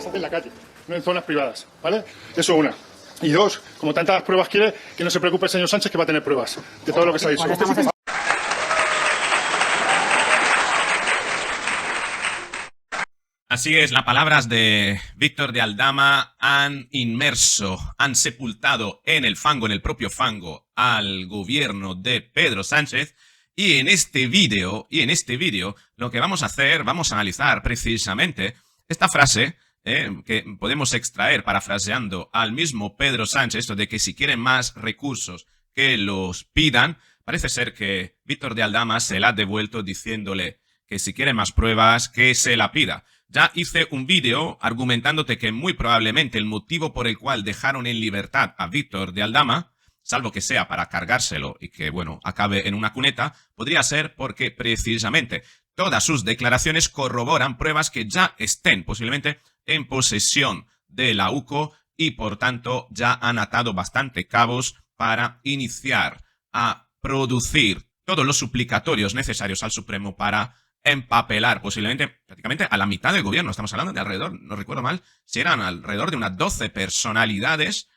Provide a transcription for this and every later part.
las hace en la calle, no en zonas privadas, ¿vale? Eso una. Y dos, como tantas pruebas quiere, que no se preocupe el señor Sánchez, que va a tener pruebas de todo lo que se ha dicho. Así es, las palabras de Víctor de Aldama han inmerso, han sepultado en el fango, en el propio fango, al gobierno de Pedro Sánchez. Y en este vídeo, lo que vamos a hacer, vamos a analizar precisamente esta frase que podemos extraer parafraseando al mismo Pedro Sánchez, esto de que si quieren más recursos que los pidan. Parece ser que Víctor de Aldama se la ha devuelto diciéndole que si quieren más pruebas, que se la pida. Ya hice un vídeo argumentándote que muy probablemente el motivo por el cual dejaron en libertad a Víctor de Aldama, salvo que sea para cargárselo y que, bueno, acabe en una cuneta, podría ser porque precisamente todas sus declaraciones corroboran pruebas que ya estén posiblemente en posesión de la UCO y, por tanto, ya han atado bastante cabos para iniciar a producir todos los suplicatorios necesarios al Supremo para empapelar posiblemente prácticamente a la mitad del gobierno. Estamos hablando de alrededor, no recuerdo mal, si eran alrededor de unas 12 personalidades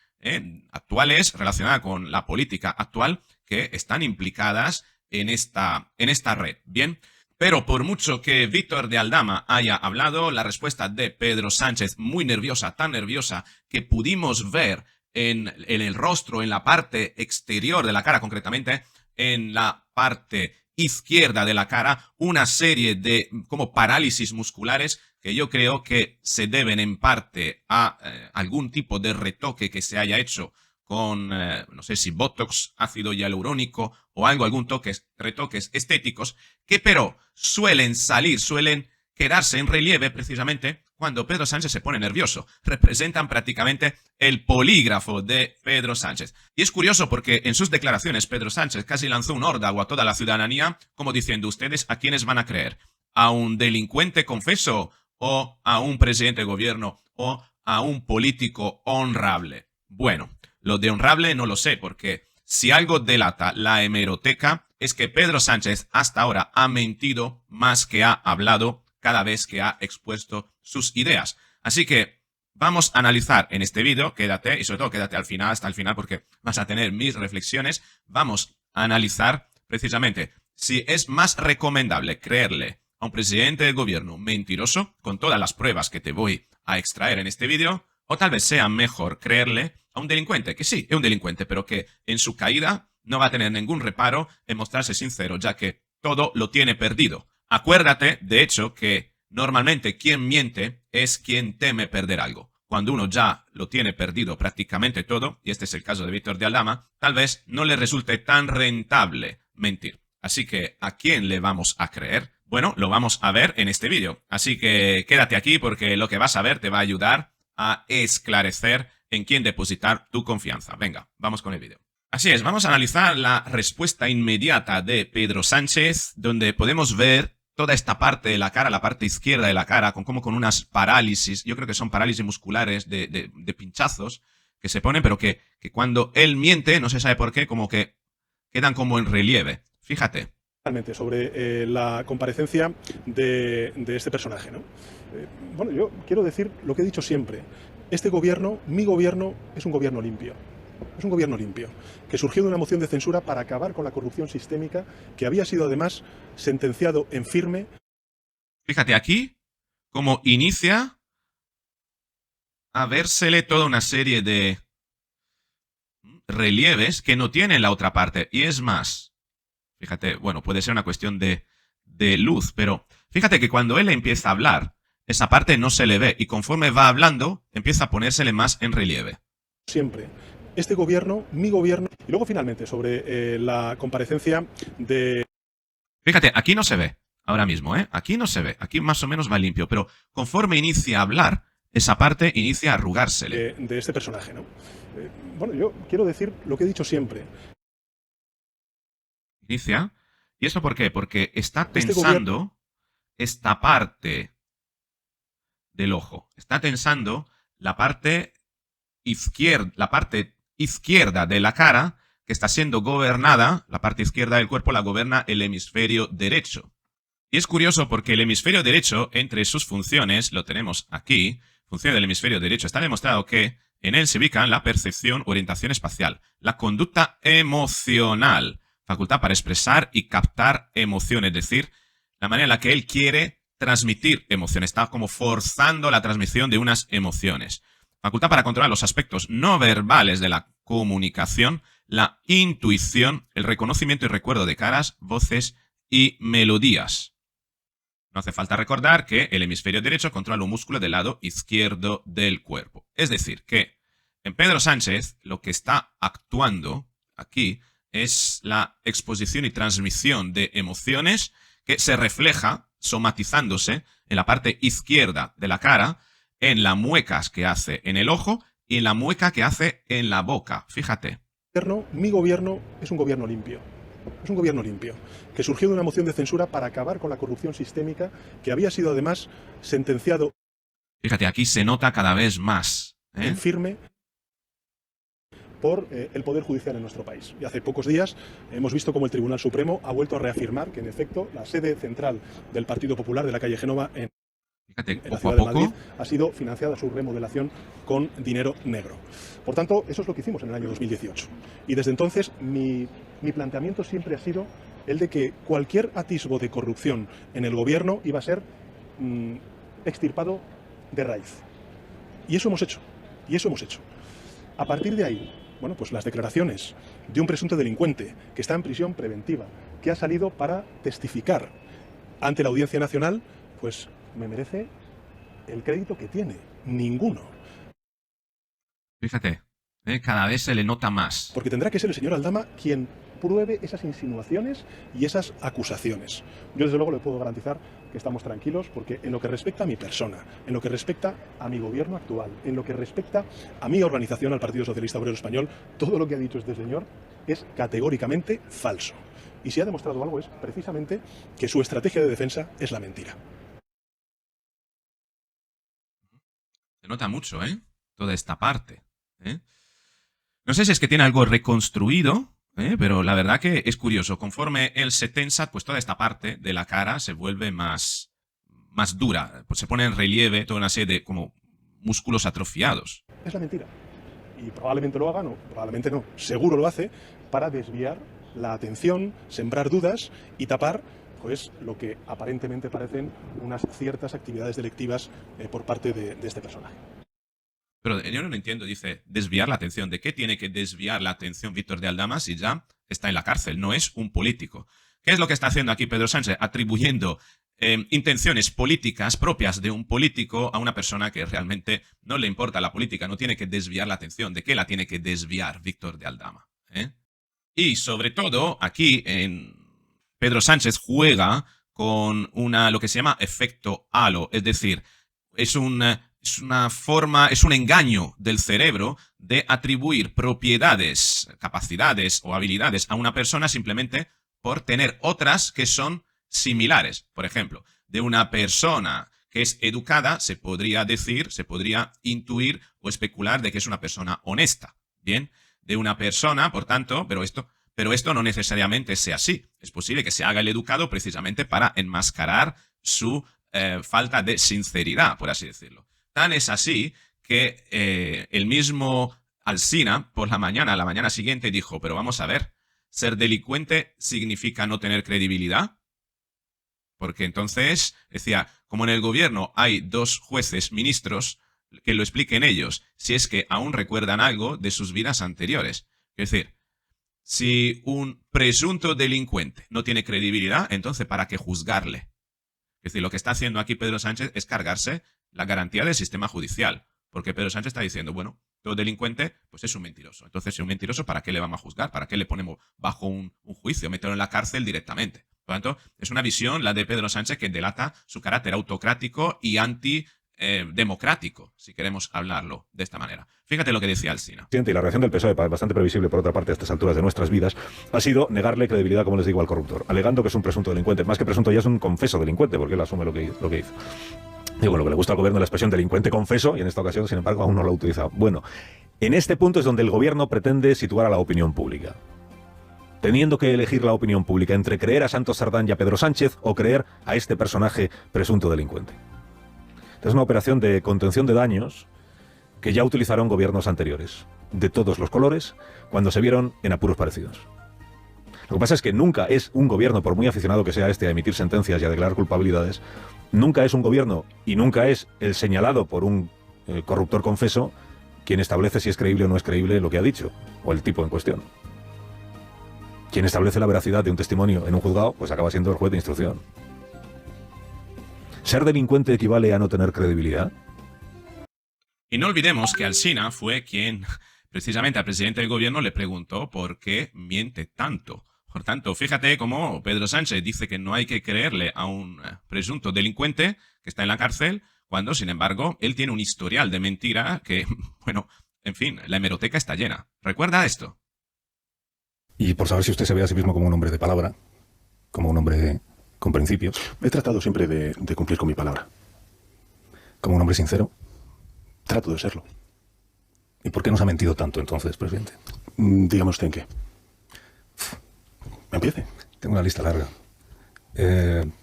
actuales relacionadas con la política actual que están implicadas en esta red. Bien, pero por mucho que Víctor de Aldama haya hablado, la respuesta de Pedro Sánchez, muy nerviosa, tan nerviosa que pudimos ver en el rostro, en la parte exterior de la cara, concretamente en la parte izquierda de la cara, una serie de como parálisis musculares que yo creo que se deben en parte a algún tipo de retoque que se haya hecho con, no sé si Botox, ácido hialurónico o algún retoques estéticos, que pero suelen quedarse en relieve precisamente cuando Pedro Sánchez se pone nervioso. Representan prácticamente el polígrafo de Pedro Sánchez. Y es curioso porque en sus declaraciones Pedro Sánchez casi lanzó un órdago a toda la ciudadanía como diciendo, ¿ustedes a quiénes van a creer? ¿A un delincuente confeso o a un presidente de gobierno o a un político honrable? Bueno, lo de honrable no lo sé porque si algo delata la hemeroteca es que Pedro Sánchez hasta ahora ha mentido más que ha hablado cada vez que ha expuesto sus ideas. Así que vamos a analizar en este vídeo, quédate y sobre todo quédate al final, hasta el final, porque vas a tener mis reflexiones. Vamos a analizar precisamente si es más recomendable creerle a un presidente de gobierno mentiroso, con todas las pruebas que te voy a extraer en este vídeo, o tal vez sea mejor creerle a un delincuente, que sí, es un delincuente, pero que en su caída no va a tener ningún reparo en mostrarse sincero, ya que todo lo tiene perdido. Acuérdate, de hecho, que normalmente quien miente es quien teme perder algo. Cuando uno ya lo tiene perdido prácticamente todo, y este es el caso de Víctor de Aldama, tal vez no le resulte tan rentable mentir. Así que, ¿a quién le vamos a creer? Bueno, lo vamos a ver en este vídeo. Así que quédate aquí porque lo que vas a ver te va a ayudar a esclarecer en quién depositar tu confianza. Venga, vamos con el vídeo. Así es, vamos a analizar la respuesta inmediata de Pedro Sánchez, donde podemos ver toda esta parte de la cara, la parte izquierda de la cara, con unas parálisis, yo creo que son parálisis musculares de pinchazos que se ponen, pero que cuando él miente, no se sabe por qué, como que quedan como en relieve. Fíjate. Sobre la comparecencia de este personaje, ¿no? Bueno, yo quiero decir lo que he dicho siempre. Este gobierno, mi gobierno, es un gobierno limpio. Es un gobierno limpio, que surgió de una moción de censura para acabar con la corrupción sistémica, que había sido además sentenciado en firme. Fíjate aquí cómo inicia a vérsele toda una serie de relieves que no tiene la otra parte. Y es más, fíjate, bueno, puede ser una cuestión de luz, pero fíjate que cuando él empieza a hablar, esa parte no se le ve y conforme va hablando, empieza a ponérsele más en relieve. Siempre. Este gobierno, mi gobierno. Y luego finalmente sobre la comparecencia de... Fíjate, aquí no se ve ahora mismo, ¿eh? Aquí no se ve, aquí más o menos va limpio, pero conforme inicia a hablar, esa parte inicia a arrugársele. De este personaje, ¿no? Bueno, yo quiero decir lo que he dicho siempre. Inicia. ¿Y eso por qué? Porque está tensando esta parte del ojo. Está tensando la parte izquierda de la cara que está siendo gobernada, la parte izquierda del cuerpo la gobierna el hemisferio derecho. Y es curioso porque el hemisferio derecho, entre sus funciones, lo tenemos aquí, función del hemisferio derecho, está demostrado que en él se ubican la percepción, orientación espacial, la conducta emocional, facultad para expresar y captar emociones, es decir, la manera en la que él quiere transmitir emociones, está como forzando la transmisión de unas emociones. Facultad para controlar los aspectos no verbales de la comunicación, la intuición, el reconocimiento y recuerdo de caras, voces y melodías. No hace falta recordar que el hemisferio derecho controla un músculo del lado izquierdo del cuerpo. Es decir, que en Pedro Sánchez lo que está actuando aquí es la exposición y transmisión de emociones que se refleja somatizándose en la parte izquierda de la cara, en las muecas que hace en el ojo y en la mueca que hace en la boca. Fíjate. Mi gobierno es un gobierno limpio. Es un gobierno limpio, que surgió de una moción de censura para acabar con la corrupción sistémica que había sido además sentenciado. Fíjate, aquí se nota cada vez más. En firme por el Poder Judicial en nuestro país. Y hace pocos días hemos visto cómo el Tribunal Supremo ha vuelto a reafirmar que, en efecto, la sede central del Partido Popular de la calle Génova en la ciudad de Madrid ha sido financiada su remodelación con dinero negro. Por tanto, eso es lo que hicimos en el año 2018. Y desde entonces mi planteamiento siempre ha sido el de que cualquier atisbo de corrupción en el gobierno iba a ser extirpado de raíz. Y eso hemos hecho. A partir de ahí, bueno, pues las declaraciones de un presunto delincuente que está en prisión preventiva, que ha salido para testificar ante la Audiencia Nacional, pues me merece el crédito que tiene. Ninguno. Fíjate, cada vez se le nota más. Porque tendrá que ser el señor Aldama quien pruebe esas insinuaciones y esas acusaciones. Yo desde luego le puedo garantizar que estamos tranquilos porque en lo que respecta a mi persona, en lo que respecta a mi gobierno actual, en lo que respecta a mi organización, al Partido Socialista Obrero Español, todo lo que ha dicho este señor es categóricamente falso. Y si ha demostrado algo es precisamente que su estrategia de defensa es la mentira. Se nota mucho, toda esta parte. No sé si es que tiene algo reconstruido, pero la verdad que es curioso. Conforme él se tensa, pues toda esta parte de la cara se vuelve más dura. Pues se pone en relieve toda una serie de como músculos atrofiados. Es la mentira. Y probablemente lo haga, no, probablemente no. Seguro lo hace para desviar la atención, sembrar dudas y tapar pues lo que aparentemente parecen unas ciertas actividades delictivas por parte de este personaje. Pero yo no lo entiendo, dice, desviar la atención. ¿De qué tiene que desviar la atención Víctor de Aldama si ya está en la cárcel? No es un político. ¿Qué es lo que está haciendo aquí Pedro Sánchez? Atribuyendo intenciones políticas propias de un político a una persona que realmente no le importa la política, no tiene que desviar la atención. ¿De qué la tiene que desviar Víctor de Aldama? Y sobre todo, aquí Pedro Sánchez juega con lo que se llama efecto halo, es decir, es una forma, es un engaño del cerebro de atribuir propiedades, capacidades o habilidades a una persona simplemente por tener otras que son similares. Por ejemplo, de una persona que es educada se podría decir, se podría intuir o especular de que es una persona honesta. Bien, de una persona, por tanto, pero esto no necesariamente sea así. Es posible que se haga el educado precisamente para enmascarar su falta de sinceridad, por así decirlo. Tan es así que el mismo Alsina, por la mañana siguiente, dijo, pero vamos a ver, ¿ser delincuente significa no tener credibilidad? Porque entonces, decía, como en el gobierno hay 2 jueces ministros, que lo expliquen ellos, si es que aún recuerdan algo de sus vidas anteriores. Es decir, si un presunto delincuente no tiene credibilidad, entonces ¿para qué juzgarle? Es decir, lo que está haciendo aquí Pedro Sánchez es cargarse la garantía del sistema judicial. Porque Pedro Sánchez está diciendo, bueno, todo delincuente pues es un mentiroso. Entonces, si es un mentiroso, ¿para qué le vamos a juzgar? ¿Para qué le ponemos bajo un juicio? Meterlo en la cárcel directamente. Por lo tanto, es una visión, la de Pedro Sánchez, que delata su carácter autocrático y antidemocrático, si queremos hablarlo de esta manera. Fíjate lo que decía Alsina. Y la reacción del PSOE, bastante previsible por otra parte a estas alturas de nuestras vidas, ha sido negarle credibilidad, como les digo, al corruptor, alegando que es un presunto delincuente. Más que presunto, ya es un confeso delincuente, porque él asume lo que hizo. Digo, lo que le gusta al gobierno es la expresión delincuente confeso, y en esta ocasión, sin embargo, aún no lo ha utilizado. Bueno, en este punto es donde el gobierno pretende situar a la opinión pública. teniendo que elegir la opinión pública entre creer a Santos Cerdán y a Pedro Sánchez o creer a este personaje presunto delincuente. Es una operación de contención de daños que ya utilizaron gobiernos anteriores, de todos los colores, cuando se vieron en apuros parecidos. Lo que pasa es que nunca es un gobierno, por muy aficionado que sea este a emitir sentencias y a declarar culpabilidades, nunca es un gobierno y nunca es el señalado por un corruptor confeso quien establece si es creíble o no es creíble lo que ha dicho, o el tipo en cuestión. Quien establece la veracidad de un testimonio en un juzgado, pues acaba siendo el juez de instrucción. ¿Ser delincuente equivale a no tener credibilidad? Y no olvidemos que Alsina fue quien, precisamente al presidente del gobierno, le preguntó por qué miente tanto. Por tanto, fíjate cómo Pedro Sánchez dice que no hay que creerle a un presunto delincuente que está en la cárcel, cuando, sin embargo, él tiene un historial de mentira que, bueno, en fin, la hemeroteca está llena. ¿Recuerda esto? Y por saber si usted se ve a sí mismo como un hombre de palabra, como un hombre con principios, He tratado siempre de cumplir con mi palabra. como un hombre sincero. Trato de serlo. ¿Y por qué nos ha mentido tanto entonces, presidente? Dígame usted en qué. Empiece. Tengo una lista larga.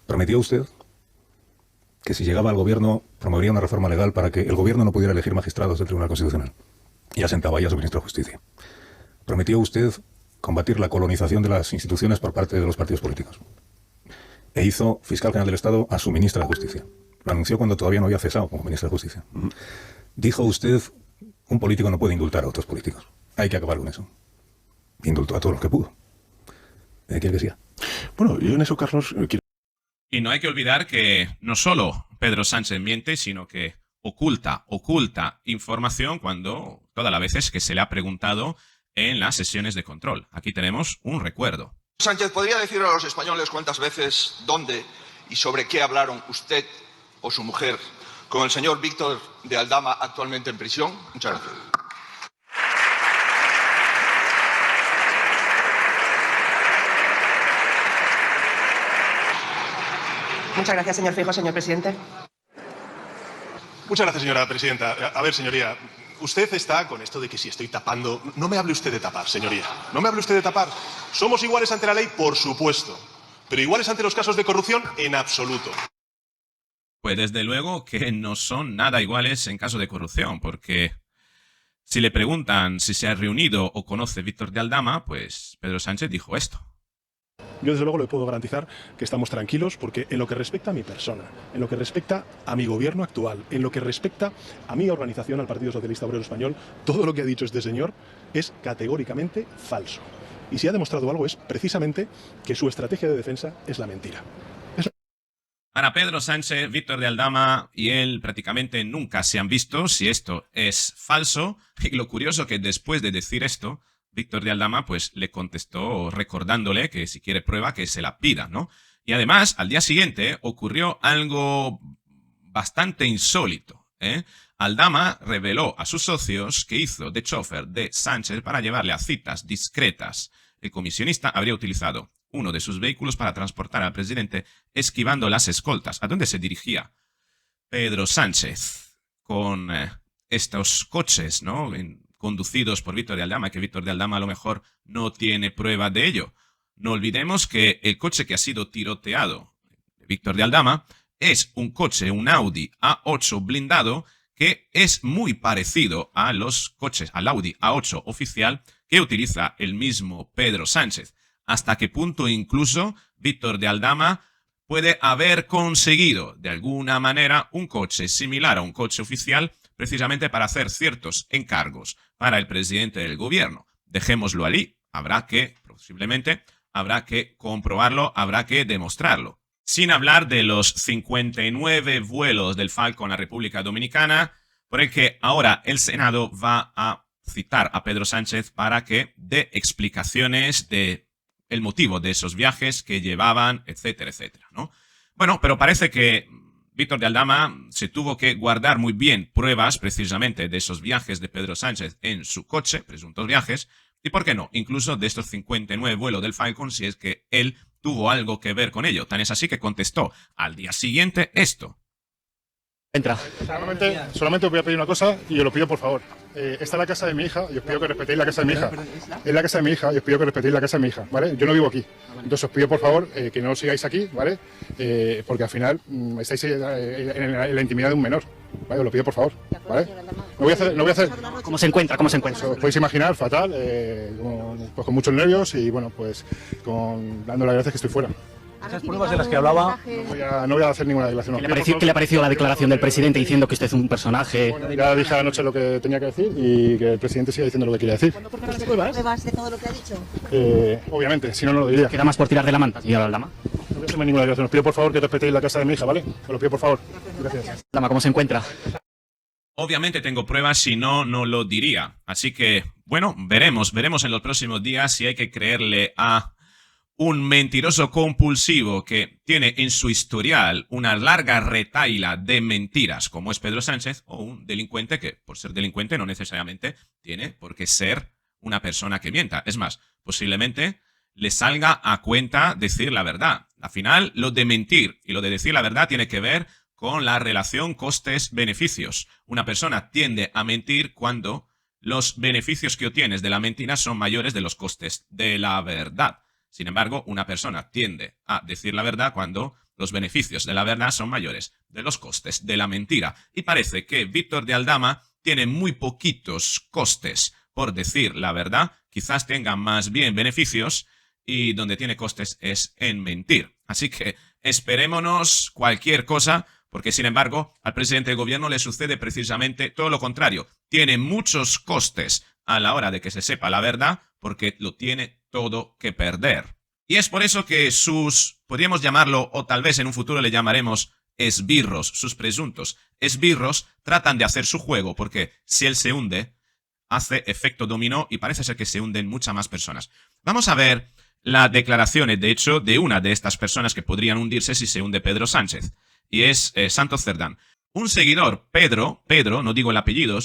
Prometió usted que si llegaba al gobierno promovería una reforma legal para que el gobierno no pudiera elegir magistrados del Tribunal Constitucional. Y asentaba ahí a su ministro de Justicia. Prometió usted combatir la colonización de las instituciones por parte de los partidos políticos. E hizo fiscal general del Estado a su ministra de Justicia. Lo anunció cuando todavía no había cesado como ministra de Justicia. Dijo usted, un político no puede indultar a otros políticos. Hay que acabar con eso. Indultó a todos los que pudo. ¿Quiere que siga? Bueno, yo en eso, Carlos, quiero... Y no hay que olvidar que no solo Pedro Sánchez miente, sino que oculta información cuando todas las veces que se le ha preguntado en las sesiones de control. Aquí tenemos un recuerdo. Sánchez, ¿podría decir a los españoles cuántas veces, dónde y sobre qué hablaron usted o su mujer con el señor Víctor de Aldama, actualmente en prisión? Muchas gracias. Muchas gracias, señor Feijóo. Señor presidente. Muchas gracias, señora presidenta. A ver, señoría, usted está con esto de que si estoy tapando... No me hable usted de tapar, señoría. No me hable usted de tapar. Somos iguales ante la ley, por supuesto. Pero iguales ante los casos de corrupción, en absoluto. Pues desde luego que no son nada iguales en caso de corrupción, porque si le preguntan si se ha reunido o conoce Víctor de Aldama, pues Pedro Sánchez dijo esto. Yo desde luego le puedo garantizar que estamos tranquilos porque en lo que respecta a mi persona, en lo que respecta a mi gobierno actual, en lo que respecta a mi organización, al Partido Socialista Obrero Español, todo lo que ha dicho este señor es categóricamente falso. Y si ha demostrado algo es precisamente que su estrategia de defensa es la mentira. Para Pedro Sánchez, Víctor de Aldama y él prácticamente nunca se han visto si esto es falso. Y lo curioso que después de decir esto, Víctor de Aldama pues le contestó recordándole que si quiere prueba que se la pida, ¿no? Y además, al día siguiente ocurrió algo bastante insólito, ¿eh? Aldama reveló a sus socios que hizo de chofer de Sánchez para llevarle a citas discretas. El comisionista habría utilizado uno de sus vehículos para transportar al presidente esquivando las escoltas. ¿A dónde se dirigía Pedro Sánchez con estos coches, ¿no? Conducidos por Víctor de Aldama, que Víctor de Aldama a lo mejor no tiene prueba de ello. No olvidemos que el coche que ha sido tiroteado de Víctor de Aldama es un coche, un Audi A8 blindado, que es muy parecido a los coches, al Audi A8 oficial que utiliza el mismo Pedro Sánchez. Hasta qué punto incluso Víctor de Aldama puede haber conseguido de alguna manera un coche similar a un coche oficial precisamente para hacer ciertos encargos para el presidente del gobierno. Dejémoslo allí. Posiblemente habrá que comprobarlo, habrá que demostrarlo. Sin hablar de los 59 vuelos del Falcon a República Dominicana, por el que ahora el Senado va a citar a Pedro Sánchez para que dé explicaciones de el motivo de esos viajes que llevaban, etcétera, etcétera, ¿no? Bueno, pero parece que Víctor de Aldama se tuvo que guardar muy bien pruebas precisamente de esos viajes de Pedro Sánchez en su coche, presuntos viajes, y por qué no, incluso de estos 59 vuelos del Falcon, si es que él tuvo algo que ver con ello. Tan es así que contestó al día siguiente esto. Entra. Solamente os voy a pedir una cosa y os lo pido por favor. Esta es la casa de mi hija y os pido que respetéis la casa de mi hija. Es la casa de mi hija y os pido que respetéis la casa de mi hija, ¿vale? Yo no vivo aquí. Entonces os pido por favor que no sigáis aquí, ¿vale? Porque al final estáis en la intimidad de un menor, ¿vale? Os lo pido por favor, ¿vale? No voy a hacer... ¿Cómo se encuentra? ¿Cómo se encuentra? Os podéis imaginar, fatal, pues con muchos nervios y bueno, pues dando las gracias que estoy fuera. Esas pruebas de las que hablaba... No voy a hacer ninguna declaración. ¿Qué le pareció la declaración del presidente diciendo que usted es un personaje? Bueno, ya dije anoche lo que tenía que decir y que el presidente siga diciendo lo que quería decir. ¿Las pruebas de todo lo que ha dicho? Obviamente, si no, no lo diría. ¿Queda más por tirar de la manta, señor Aldama? No voy a hacerme ninguna declaración. Os pido por favor que respetéis la casa de mi hija, ¿vale? Os lo pido por favor. Gracias. Aldama, ¿cómo se encuentra? Obviamente tengo pruebas, si no, no lo diría. Así que, bueno, veremos en los próximos días si hay que creerle a un mentiroso compulsivo que tiene en su historial una larga retahíla de mentiras, como es Pedro Sánchez, o un delincuente que, por ser delincuente, no necesariamente tiene por qué ser una persona que mienta. Es más, posiblemente le salga a cuenta decir la verdad. Al final, lo de mentir y lo de decir la verdad tiene que ver con la relación costes-beneficios. Una persona tiende a mentir cuando los beneficios que obtienes de la mentira son mayores de los costes de la verdad. Sin embargo, una persona tiende a decir la verdad cuando los beneficios de la verdad son mayores de los costes de la mentira. Y parece que Víctor de Aldama tiene muy poquitos costes por decir la verdad, quizás tenga más bien beneficios, y donde tiene costes es en mentir. Así que esperémonos cualquier cosa, porque sin embargo al presidente del gobierno le sucede precisamente todo lo contrario. Tiene muchos costes a la hora de que se sepa la verdad, porque lo tiene todo que perder. Y es por eso que podríamos llamarlo, o tal vez en un futuro le llamaremos esbirros, sus presuntos esbirros, tratan de hacer su juego, porque si él se hunde, hace efecto dominó y parece ser que se hunden muchas más personas. Vamos a ver las declaraciones, de hecho, de una de estas personas que podrían hundirse si se hunde Pedro Sánchez, y es Santos Cerdán. Un seguidor, Pedro, no digo el apellido,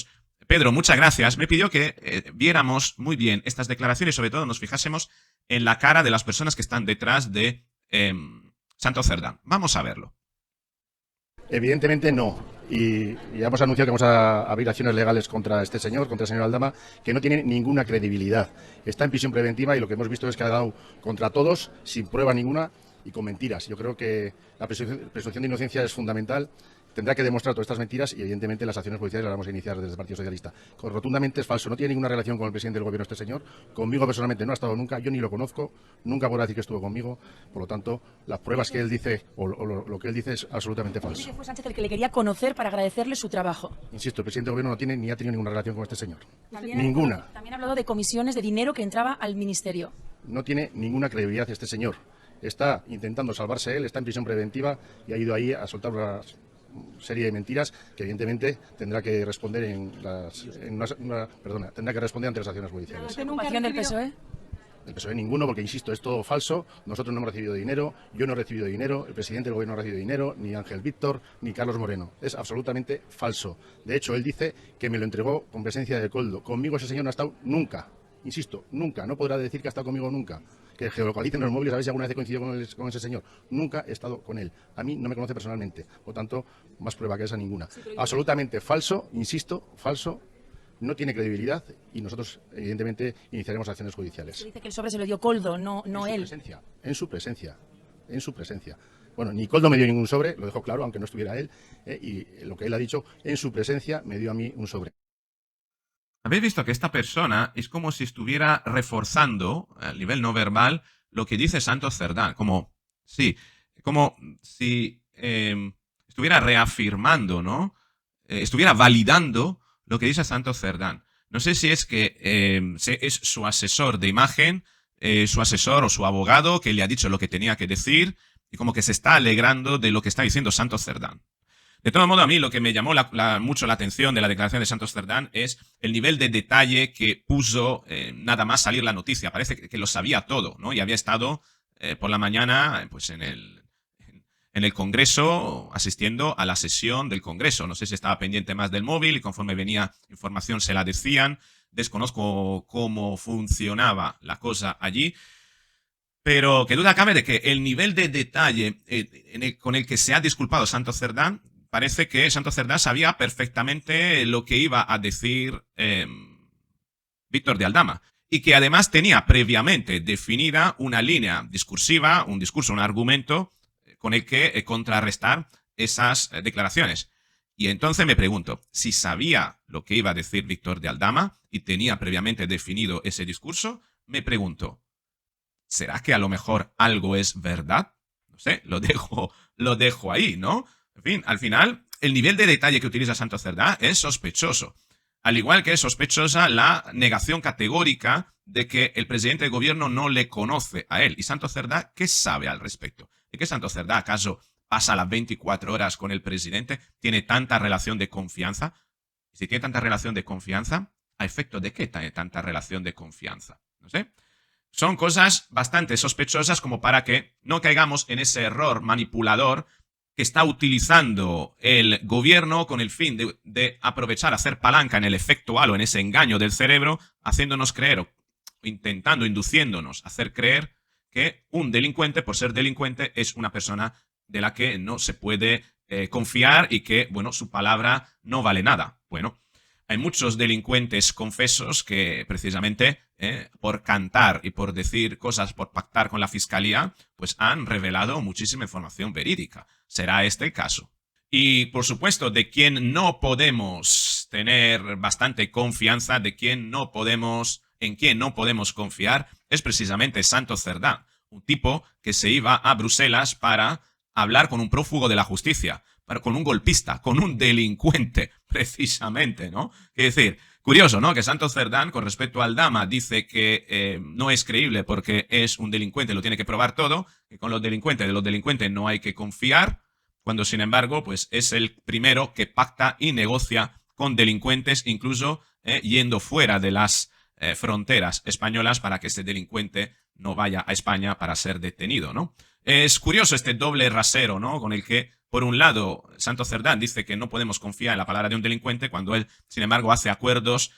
Pedro, muchas gracias, me pidió que viéramos muy bien estas declaraciones y sobre todo nos fijásemos en la cara de las personas que están detrás de Santos Cerdán. Vamos a verlo. Evidentemente no. Y ya hemos anunciado que vamos a abrir acciones legales contra este señor, contra el señor Aldama, que no tiene ninguna credibilidad. Está en prisión preventiva y lo que hemos visto es que ha dado contra todos, sin prueba ninguna y con mentiras. Yo creo que la presunción de inocencia es fundamental. Tendrá que demostrar todas estas mentiras y evidentemente las acciones judiciales las vamos a iniciar desde el Partido Socialista. Rotundamente es falso, no tiene ninguna relación con el presidente del gobierno este señor, conmigo personalmente no ha estado nunca, yo ni lo conozco, nunca podrá decir que estuvo conmigo, por lo tanto las pruebas que él dice o lo que él dice es absolutamente falso. Fue Sánchez el que le quería conocer para agradecerle su trabajo. Insisto, el presidente del gobierno no tiene ni ha tenido ninguna relación con este señor, También ninguna. También ha hablado de comisiones de dinero que entraba al ministerio. No tiene ninguna credibilidad este señor, está intentando salvarse él, está en prisión preventiva y ha ido ahí a soltar una serie de mentiras que evidentemente tendrá que responder tendrá que responder ante las acciones judiciales. ¿Usted nunca del PSOE? Del PSOE ninguno, porque insisto, es todo falso. Nosotros no hemos recibido dinero, yo no he recibido dinero, el presidente del gobierno no ha recibido dinero, ni Ángel Víctor, ni Carlos Moreno. Es absolutamente falso. De hecho, él dice que me lo entregó con presencia de Koldo. Conmigo ese señor no ha estado nunca. Insisto, nunca. No podrá decir que ha estado conmigo nunca. Que geolocalicen los móviles a ver si alguna vez he coincidido con ese señor. Nunca he estado con él. A mí no me conoce personalmente. Por tanto, más prueba que esa ninguna. Absolutamente falso, insisto, falso. No tiene credibilidad y nosotros, evidentemente, iniciaremos acciones judiciales. Se dice que el sobre se lo dio Koldo, no él. En su presencia. Bueno, ni Koldo me dio ningún sobre, lo dejo claro, aunque no estuviera él. Y lo que él ha dicho, en su presencia me dio a mí un sobre. Habéis visto que esta persona es como si estuviera reforzando a nivel no verbal lo que dice Santos Cerdán, como si estuviera reafirmando, ¿no? Estuviera validando lo que dice Santos Cerdán. No sé si es que es su asesor de imagen, su asesor o su abogado que le ha dicho lo que tenía que decir y como que se está alegrando de lo que está diciendo Santos Cerdán. De todo modo, a mí lo que me llamó mucho la atención de la declaración de Santos Cerdán es el nivel de detalle que puso nada más salir la noticia. Parece que lo sabía todo, ¿no? Y había estado por la mañana pues en el Congreso asistiendo a la sesión del Congreso. No sé si estaba pendiente más del móvil y conforme venía información se la decían. Desconozco cómo funcionaba la cosa allí. Pero que duda cabe de que el nivel de detalle con el que se ha disculpado Santos Cerdán parece que Santos Cerdá sabía perfectamente lo que iba a decir Víctor de Aldama y que además tenía previamente definida una línea discursiva, un discurso, un argumento con el que contrarrestar esas declaraciones. Y entonces me pregunto, si sabía lo que iba a decir Víctor de Aldama y tenía previamente definido ese discurso, me pregunto, ¿será que a lo mejor algo es verdad? No sé, lo dejo ahí, ¿no? En fin, al final, el nivel de detalle que utiliza Santos Cerdá es sospechoso. Al igual que es sospechosa la negación categórica de que el presidente de gobierno no le conoce a él. ¿Y Santos Cerdá qué sabe al respecto? ¿De qué Santos Cerdá acaso pasa las 24 horas con el presidente? ¿Tiene tanta relación de confianza? Y si tiene tanta relación de confianza, ¿a efecto de qué tiene tanta relación de confianza? No sé. Son cosas bastante sospechosas como para que no caigamos en ese error manipulador que está utilizando el gobierno con el fin de aprovechar, hacer palanca en el efecto halo, en ese engaño del cerebro, haciéndonos creer o intentando, induciéndonos a hacer creer que un delincuente, por ser delincuente, es una persona de la que no se puede confiar y que, bueno, su palabra no vale nada. Bueno, hay muchos delincuentes confesos que precisamente por cantar y por decir cosas, por pactar con la fiscalía, pues han revelado muchísima información verídica. ¿Será este el caso? Y, por supuesto, de quien no podemos tener bastante confianza, en quien no podemos confiar, es precisamente Santos Cerdá, un tipo que se iba a Bruselas para hablar con un prófugo de la justicia, con un golpista, con un delincuente, precisamente, ¿no? Es decir, curioso, ¿no? Que Santos Cerdá, con respecto a Aldama, dice que no es creíble porque es un delincuente, lo tiene que probar todo, que con de los delincuentes no hay que confiar, cuando sin embargo, pues es el primero que pacta y negocia con delincuentes, incluso yendo fuera de las fronteras españolas para que ese delincuente no vaya a España para ser detenido, ¿no? Es curioso este doble rasero, ¿no? Con el que, por un lado, Santos Cerdá dice que no podemos confiar en la palabra de un delincuente cuando él, sin embargo, hace acuerdos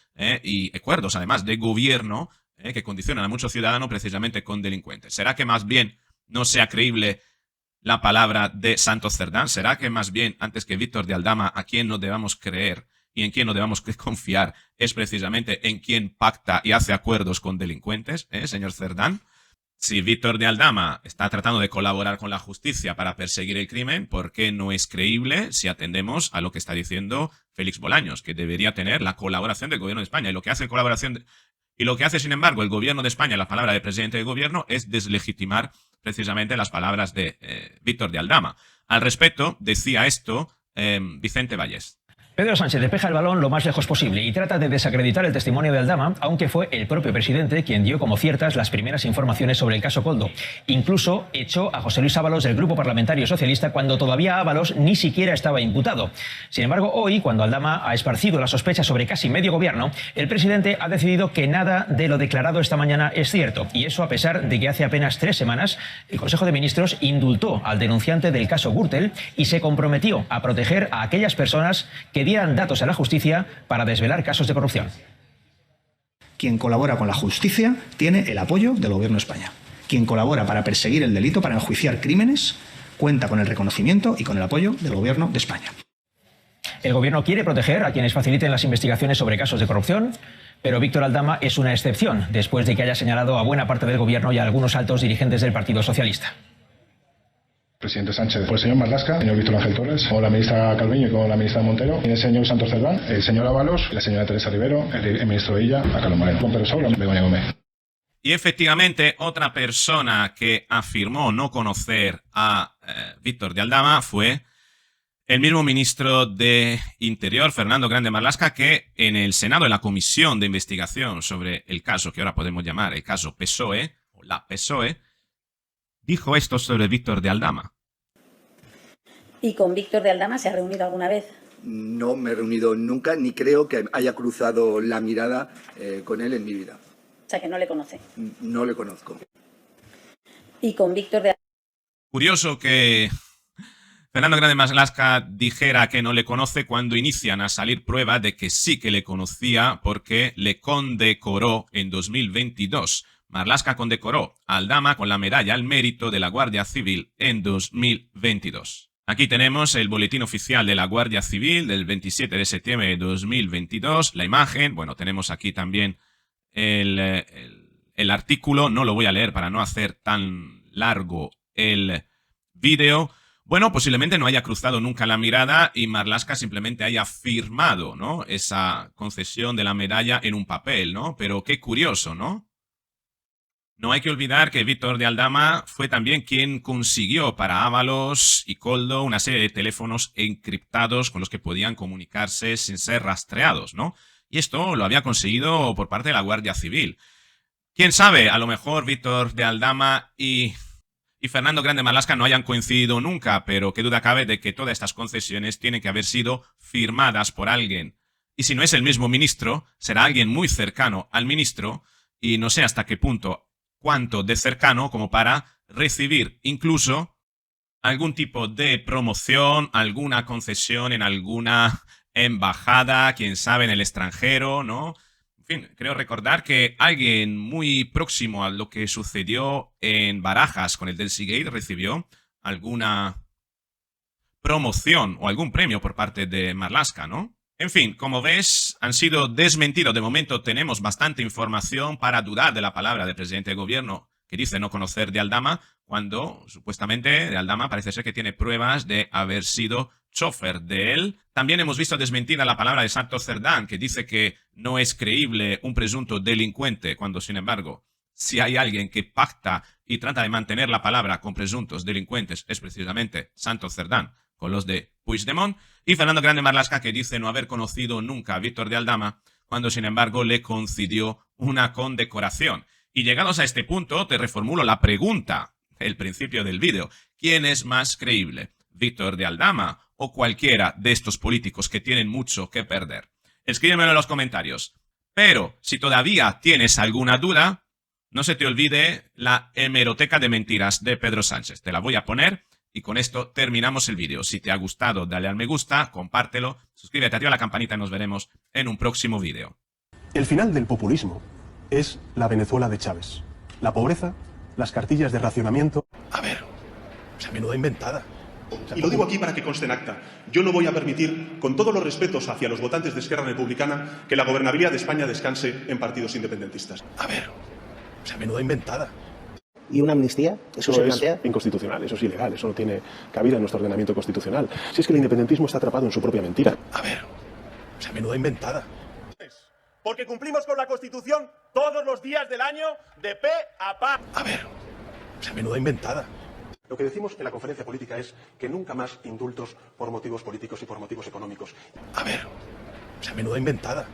y acuerdos, además, de gobierno que condicionan a muchos ciudadanos precisamente con delincuentes. ¿Será que más bien no sea creíble la palabra de Santos Cerdá? ¿Será que más bien, antes que Víctor de Aldama, a quien no debamos creer y en quien no debamos confiar es precisamente en quien pacta y hace acuerdos con delincuentes, señor Cerdá? Si Víctor de Aldama está tratando de colaborar con la justicia para perseguir el crimen, ¿por qué no es creíble si atendemos a lo que está diciendo Félix Bolaños, que debería tener la colaboración del gobierno de España? Y lo que hace, sin embargo, el gobierno de España, la palabra del presidente del gobierno, es deslegitimar precisamente las palabras de Víctor de Aldama. Al respecto, decía esto Vicente Vallés. Pedro Sánchez despeja el balón lo más lejos posible y trata de desacreditar el testimonio de Aldama, aunque fue el propio presidente quien dio como ciertas las primeras informaciones sobre el caso Koldo. Incluso echó a José Luis Ábalos del Grupo Parlamentario Socialista cuando todavía Ábalos ni siquiera estaba imputado. Sin embargo, hoy, cuando Aldama ha esparcido la sospecha sobre casi medio gobierno, el presidente ha decidido que nada de lo declarado esta mañana es cierto. Y eso a pesar de que hace apenas 3 semanas el Consejo de Ministros indultó al denunciante del caso Gürtel y se comprometió a proteger a aquellas personas que dieran datos a la justicia para desvelar casos de corrupción. Quien colabora con la justicia tiene el apoyo del Gobierno de España. Quien colabora para perseguir el delito, para enjuiciar crímenes, cuenta con el reconocimiento y con el apoyo del Gobierno de España. El Gobierno quiere proteger a quienes faciliten las investigaciones sobre casos de corrupción, pero Víctor Aldama es una excepción, después de que haya señalado a buena parte del Gobierno y a algunos altos dirigentes del Partido Socialista. Presidente Sánchez, el señor Marlaska, el señor Víctor Ángel Torres, con la ministra Calviño y con la ministra Montero, y el señor Santos Cerdá, el señor Ábalos, la señora Teresa Rivero, el ministro Illa, a Carlos Moreno, con Pedro Saura, Begoña Gómez. Y efectivamente, otra persona que afirmó no conocer a Víctor de Aldama fue el mismo ministro de Interior, Fernando Grande Marlaska, que en el Senado, en la comisión de investigación sobre el caso que ahora podemos llamar el caso PSOE, o la PSOE, dijo esto sobre Víctor de Aldama. ¿Y con Víctor de Aldama se ha reunido alguna vez? No me he reunido nunca, ni creo que haya cruzado la mirada con él en mi vida. O sea, que no le conoce. No le conozco. ¿Y con Víctor de Aldama? Curioso que Fernando Grande Marlaska dijera que no le conoce cuando inician a salir pruebas de que sí que le conocía porque le condecoró en 2022. Marlaska condecoró a Aldama con la medalla al mérito de la Guardia Civil en 2022. Aquí tenemos el boletín oficial de la Guardia Civil del 27 de septiembre de 2022. La imagen, bueno, tenemos aquí también el artículo. No lo voy a leer para no hacer tan largo el vídeo. Bueno, posiblemente no haya cruzado nunca la mirada y Marlaska simplemente haya firmado, ¿no?, esa concesión de la medalla en un papel, ¿no? Pero qué curioso, ¿no? No hay que olvidar que Víctor de Aldama fue también quien consiguió para Ábalos y Koldo una serie de teléfonos encriptados con los que podían comunicarse sin ser rastreados, ¿no? Y esto lo había conseguido por parte de la Guardia Civil. ¿Quién sabe? A lo mejor Víctor de Aldama y Fernando Grande Marlaska no hayan coincidido nunca, pero qué duda cabe de que todas estas concesiones tienen que haber sido firmadas por alguien. Y si no es el mismo ministro, será alguien muy cercano al ministro y no sé hasta qué punto, cuánto de cercano como para recibir incluso algún tipo de promoción, alguna concesión en alguna embajada, quién sabe, en el extranjero, ¿no? En fin, creo recordar que alguien muy próximo a lo que sucedió en Barajas con el Delcy Gate recibió alguna promoción o algún premio por parte de Marlaska, ¿no? En fin, como ves, han sido desmentidos. De momento tenemos bastante información para dudar de la palabra del presidente de gobierno que dice no conocer de Aldama, cuando supuestamente de Aldama parece ser que tiene pruebas de haber sido chofer de él. También hemos visto desmentida la palabra de Santos Cerdán, que dice que no es creíble un presunto delincuente, cuando sin embargo, si hay alguien que pacta y trata de mantener la palabra con presuntos delincuentes, es precisamente Santos Cerdán con los de Puigdemont, y Fernando Grande Marlaska, que dice no haber conocido nunca a Víctor de Aldama, cuando sin embargo le concedió una condecoración. Y llegados a este punto, te reformulo la pregunta, el principio del vídeo. ¿Quién es más creíble? ¿Víctor de Aldama o cualquiera de estos políticos que tienen mucho que perder? Escríbemelo en los comentarios. Pero, si todavía tienes alguna duda, no se te olvide la hemeroteca de mentiras de Pedro Sánchez. Te la voy a poner. Y con esto terminamos el vídeo. Si te ha gustado, dale al me gusta, compártelo, suscríbete, activa la campanita y nos veremos en un próximo vídeo. El final del populismo es la Venezuela de Chávez. La pobreza, las cartillas de racionamiento. A ver, menuda inventada. Y lo digo aquí para que conste en acta. Yo no voy a permitir, con todos los respetos hacia los votantes de Esquerra Republicana, que la gobernabilidad de España descanse en partidos independentistas. A ver, menuda inventada. ¿Y una amnistía? ¿Eso se plantea? Es inconstitucional, eso es ilegal, eso no tiene cabida en nuestro ordenamiento constitucional. Si es que el independentismo está atrapado en su propia mentira. A ver, menuda inventada. Porque cumplimos con la Constitución todos los días del año de pe a pa. A ver, menuda inventada. Lo que decimos en la conferencia política es que nunca más indultos por motivos políticos y por motivos económicos. A ver, menuda inventada.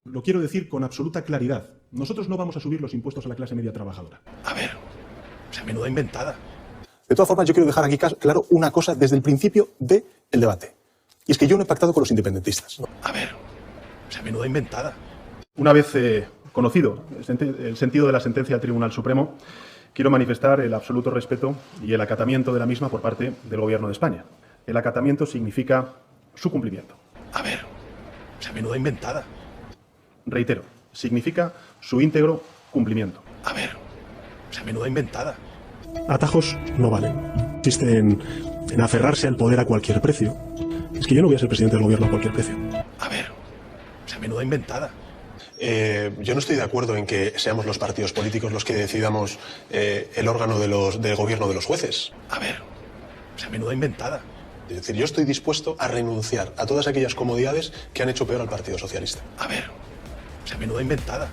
Lo quiero decir con absoluta claridad. Nosotros no vamos a subir los impuestos a la clase media trabajadora. A ver, menuda inventada. De todas formas, yo quiero dejar aquí claro una cosa desde el principio del debate. Y es que yo no he pactado con los independentistas. A ver, menuda inventada. Una vez conocido el sentido de la sentencia del Tribunal Supremo, quiero manifestar el absoluto respeto y el acatamiento de la misma por parte del Gobierno de España. El acatamiento significa su cumplimiento. A ver, menuda inventada. Reitero, significa su íntegro cumplimiento. A ver, menuda inventada. Atajos no valen. Consiste en aferrarse al poder a cualquier precio. Es que yo no voy a ser presidente del gobierno a cualquier precio. A ver, menuda inventada. Yo no estoy de acuerdo en que seamos los partidos políticos los que decidamos el órgano del gobierno de los jueces. A ver, menuda inventada. Es decir, yo estoy dispuesto a renunciar a todas aquellas comodidades que han hecho peor al Partido Socialista. A ver, menuda inventada.